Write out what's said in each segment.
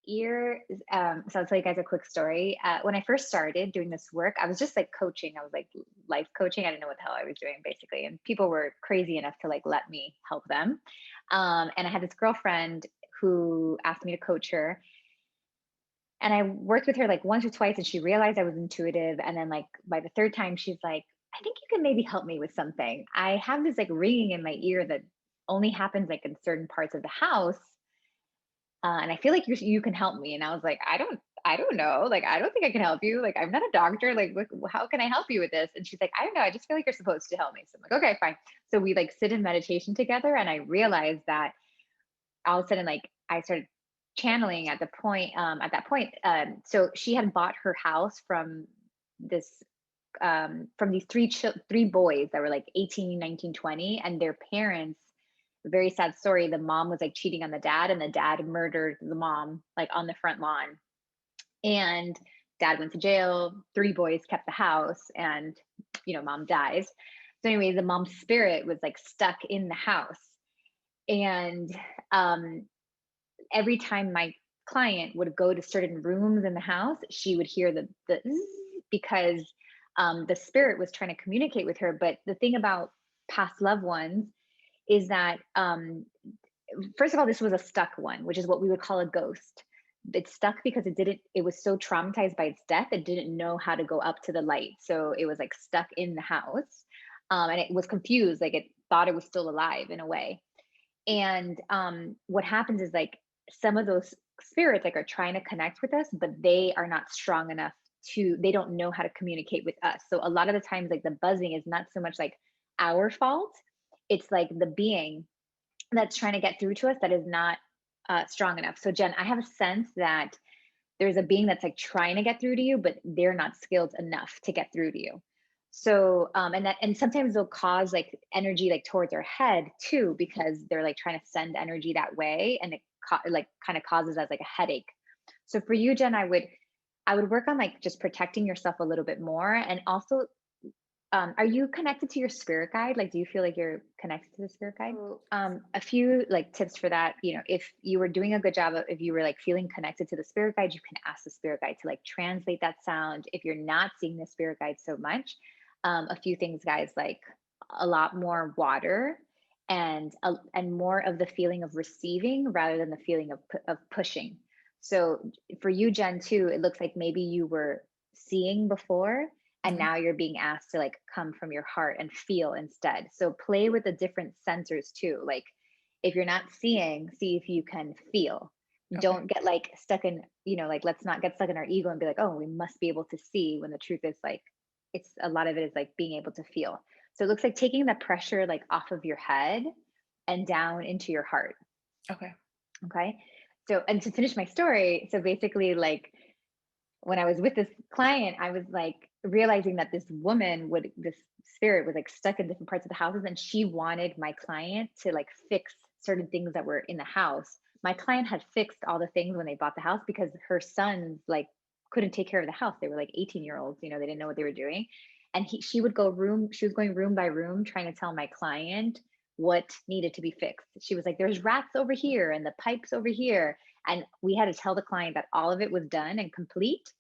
So I'll tell you guys a quick story. When I first started doing this work, I was just like coaching. I was like life coaching. I didn't know what the hell I was doing basically. And people were crazy enough to like let me help them. And I had this girlfriend who asked me to coach her. And I worked with her like once or twice and she realized I was intuitive. And then like by the third time, she's like, I think you can maybe help me with something. I have this like ringing in my ear that only happens like in certain parts of the house, and I feel like you can help me. And I was like, I don't know. Like, I don't think I can help you. Like, I'm not a doctor. Like, how can I help you with this? And she's like, I don't know. I just feel like you're supposed to help me. So I'm like, okay, fine. So we like sit in meditation together. And I realized that all of a sudden, like I started channeling at that point. So she had bought her house this, from these three boys that were like 18, 19, 20, and their parents, very sad story. The mom was like cheating on the dad, and the dad murdered the mom like on the front lawn. And dad went to jail. Three boys kept the house, and mom dies. So, anyway, the mom's spirit was like stuck in the house. And every time my client would go to certain rooms in the house, she would hear the zzz, because the spirit was trying to communicate with her. But the thing about past loved ones is that first of all, this was a stuck one, which is what we would call a ghost. It stuck because it was so traumatized by its death, it didn't know how to go up to the light. So it was like stuck in the house. And it was confused, like it thought it was still alive in a way. And what happens is like some of those spirits like are trying to connect with us, but they are not strong enough they don't know how to communicate with us. So a lot of the times, like the buzzing is not so much like our fault. It's like the being that's trying to get through to us that is not strong enough. So Jen, I have a sense that there's a being that's like trying to get through to you, but they're not skilled enough to get through to you. So and sometimes they'll cause like energy like towards our head too, because they're like trying to send energy that way, and it like kind of causes us like a headache. So for you, Jen, I would work on like just protecting yourself a little bit more, and also are you connected to your spirit guide? Like, do you feel like you're connected to the spirit guide? So, a few like tips for that. If you were doing a good job if you were like feeling connected to the spirit guide, you can ask the spirit guide to like translate that sound. If you're not seeing the spirit guide so much, a few things, guys, like a lot more water, and more of the feeling of receiving rather than the feeling of pushing. So for you, Jen, too, it looks like maybe you were seeing before, and Mhm. now you're being asked to like come from your heart and feel instead. So play with the different sensors too. Like if you're not seeing, see if you can feel. Okay. Don't get like stuck in, like let's not get stuck in our ego and be like, oh, we must be able to see, when the truth is like it's a lot of it is like being able to feel. So it looks like taking the pressure like off of your head and down into your heart. Okay. Okay. So, and to finish my story, so basically, like when I was with this client, I was like realizing that this spirit was like stuck in different parts of the houses, and she wanted my client to like fix certain things that were in the house. My client had fixed all the things when they bought the house because her sons like couldn't take care of the house. They were like 18-year-olds, they didn't know what they were doing. And she was going room by room trying to tell my client what needed to be fixed. She was like, there's rats over here and the pipes over here. And we had to tell the client that all of it was done and complete,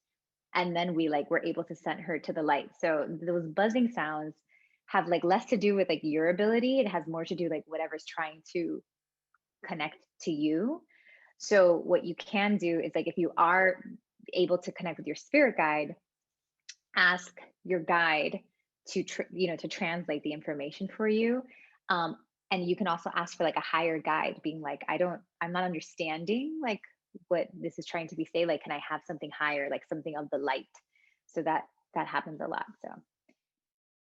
and then we like were able to send her to the light. So those buzzing sounds have like less to do with like your ability. It has more to do like whatever's trying to connect to you. So what you can do is like if you are able to connect with your spirit guide, ask your guide to translate the information for you. um, and you can also ask for like a higher guide, being like, I'm not understanding like what this is trying to be say, like can I have something higher, like something of the light. So that happens a lot. So